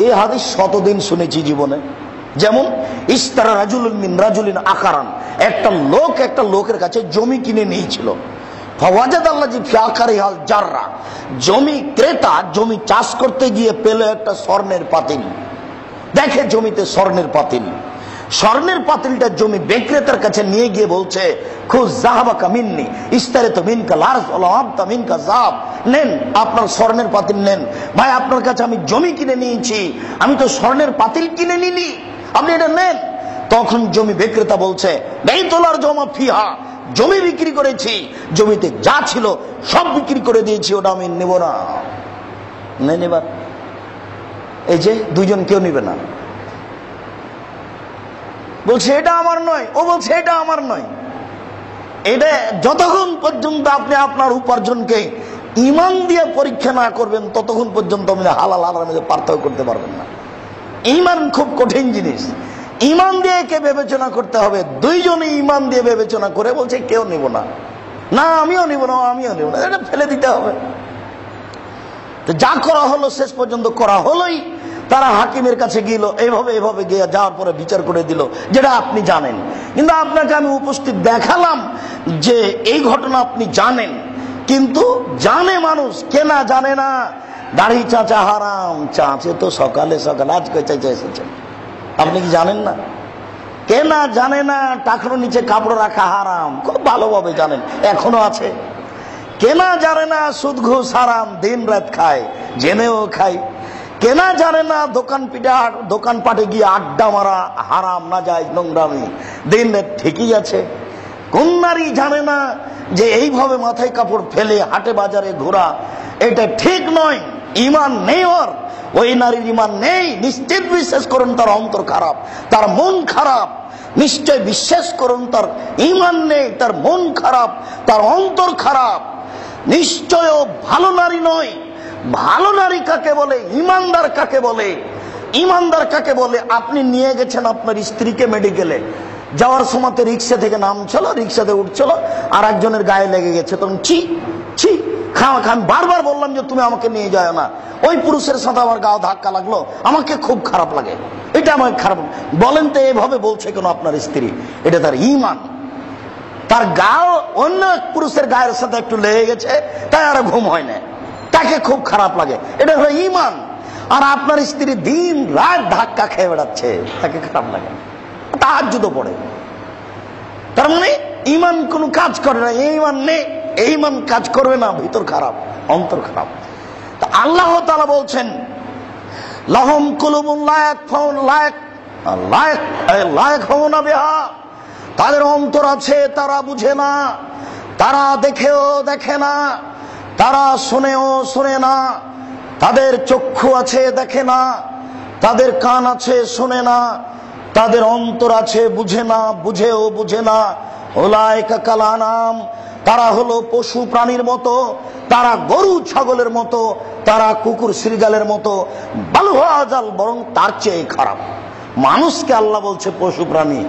এই হাদিস শতদিন শুনেছি জীবনে। যেমন ইস্তারা রাজুলুন মিন রাজুলিন আকারান, একটা লোক একটা লোকের কাছে জমি কিনে নিয়েছিল। ফাওয়াজাদাল্লাযী ফি আকারিহাল জাররা, জমি ক্রেতা জমি চাষ করতে গিয়ে পেল একটা স্বর্ণের পাতিল। দেখে জমিতে স্বর্ণের পাতিল, স্বর্ণের পাতিলটা জমি বিক্রেতার কাছে নিয়ে গিয়ে বলছে, খুজ যাহাবাকা মিন্নি ইস্তারিতু মিনকা লারজ ওয়া আবতা মিনকা যাব, নেন আপনার স্বর্ণের পাতিল নেন। ভাই আপনার কাছে আমি জমি কিনে নিয়েছি, আমি তো স্বর্ণের পাতিল কিনে নিনি, আপনি এটা নেন। তখন জমি বিক্রেতা বলছে, বাইতুলার জমা ফিহা, জমি বিক্রি করেছি, জমিতে যা ছিল সব বিক্রি করে দিয়েছি, ওটা আমি নেব না। নেন এবার। এই যে দুইজন কেউ নিবে না, বলছে এটা আমার নয়, ও বলছে এটা আমার নয়। এটা যতক্ষণ পর্যন্ত আপনি আপনার উপার্জনকে ঈমান দিয়ে পরীক্ষা না করবেন ততক্ষণ পর্যন্ত আপনি হালাল হারামের মধ্যে পার্থক্য করতে পারবেন না। ঈমান খুব কঠিন জিনিস, ঈমান দিয়ে কে বিবেচনা করতে হবে। দুইজনে ঈমান দিয়ে বিবেচনা করে বলছে কেউ নিব না, না আমিও নিব না, আমিও নিব না, এটা ফেলে দিতে হবে। তো যা করা হলো শেষ পর্যন্ত করা হলোই। তারা হাকিমের কাছে গেল, এইভাবে এইভাবে গিয়ে যাওয়ার পরে বিচার করে দিল, যেটা আপনি জানেন। কিন্তু আপনাকে আমি উপস্থিত দেখালাম যে এই ঘটনা আপনি জানেন, কিন্তু জানে মানুষ, কেনা জানে না। দাড়ি চাচা হারাম, চাচে তো সকালে সকালে আজকে চাচা এসেছেন, আপনি কি জানেন না? কেনা জানে না, টাকার নিচে কাপড় রাখা হারাম, খুব ভালোভাবে জানেন, এখনো আছে। কেনা জানে না সুদ ঘুষ হারাম, দিন রাত খায়, জেনেও খায়। কেনা জানে না দোকানপাটে গিয়ে আড্ডা মারা হারাম, না যায় নোংরামি, দিন রাত ঠিকই আছে। কোন নারী জানে না যে এইভাবে মাথায় কাপড় ফেলে হাটে বাজারে ঘোরা এটা ঠিক নয়, ঈমান নেই ওর, ওই নারীর ঈমান নেই। নিশ্চিত বিশ্বাস করুন তার অন্তর খারাপ, তার মন খারাপ। নিশ্চয় বিশ্বাস করুন তার ঈমান নেই, তার মন খারাপ, তার অন্তর খারাপ। নিশ্চয় ভালো নারী নয়। ভালো নারী কাকে বলে, ঈমানদার কাকে বলে? ঈমানদার কাকে বলে? আপনি নিয়ে গেছেন আপনার স্ত্রীকে মেডিকেলে, যাওয়ার সময় রিক্সা থেকে নামছিল, রিক্সাতে উঠছিল, আর একজনের গায়ে লেগে গেছে, তখন ছি ছি খাওয়া খান। বারবার বললাম যে তুমি আমাকে নিয়ে যায় না, ওই পুরুষের সাথে আমার গাও ধাক্কা লাগলো, আমাকে খুব খারাপ লাগে, এটা আমাকে খারাপ। বলেন তো এভাবে বলছে কেন আপনার স্ত্রী? এটা তার ঈমান। তার গাও অন্য এক পুরুষের গায়ের সাথে একটু লেগে গেছে, তাই আর ঘুম হয় না, তাকে খুব খারাপ লাগে, এটা হলো ঈমান। আর আপনার স্ত্রী দিন রাত ধাক্কা খেয়ে বেড়াচ্ছে, তাকে খারাপ লাগে, তাহাজ্জুদও পড়ে। তার মানে ঈমান কোনো কাজ করে না, ঈমান নেই, ঈমান কাজ করবে না, ভিতর খারাপ, অন্তর খারাপ। তা আল্লাহ তাআলা বলছেন, লাহুম কুলুবুন লা ইয়াফকাহুনা বিহা, তাদের অন্তর আছে তারা বুঝে না, তারা দেখেও দেখে না, তারা শুনেও শুনে না। তাদের চক্ষু আছে দেখে না, তাদের কান আছে শুনে না, তাদের অন্তর আছে বুঝে না, বুঝেও বুঝে না। উলাইকা কাল আনাম, তারা হলো পশু প্রাণীর মতো, তারা গরু ছাগলের মতো, তারা কুকুর শ্রীগালের মতো, বাল হুয়া আযাল, বরং তার চেয়ে খারাপ। মানুষকে আল্লাহ বলছে পশু প্রাণী।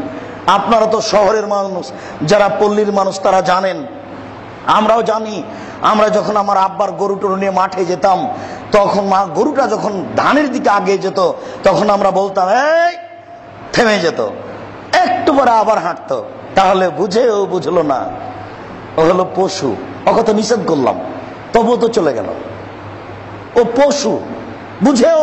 আপনারা তো শহরের মানুষ, যারা পল্লীর মানুষ তারা জানেন, আমরাও জানি। আমরা যখন আমার আব্বার গরু টরু নিয়ে মাঠে যেতাম, তখন গরুটা যখন ধানের দিকে আগে যেত, তখন আমরা বলতাম এই, থেমে যেত, একটু পরে আবার হাঁটতো। তাহলে বুঝেও বুঝলো না, ও হলো পশু, ওকে তো নিষেধ করলাম, তবুও তো চলে গেল, ও পশু, বুঝেও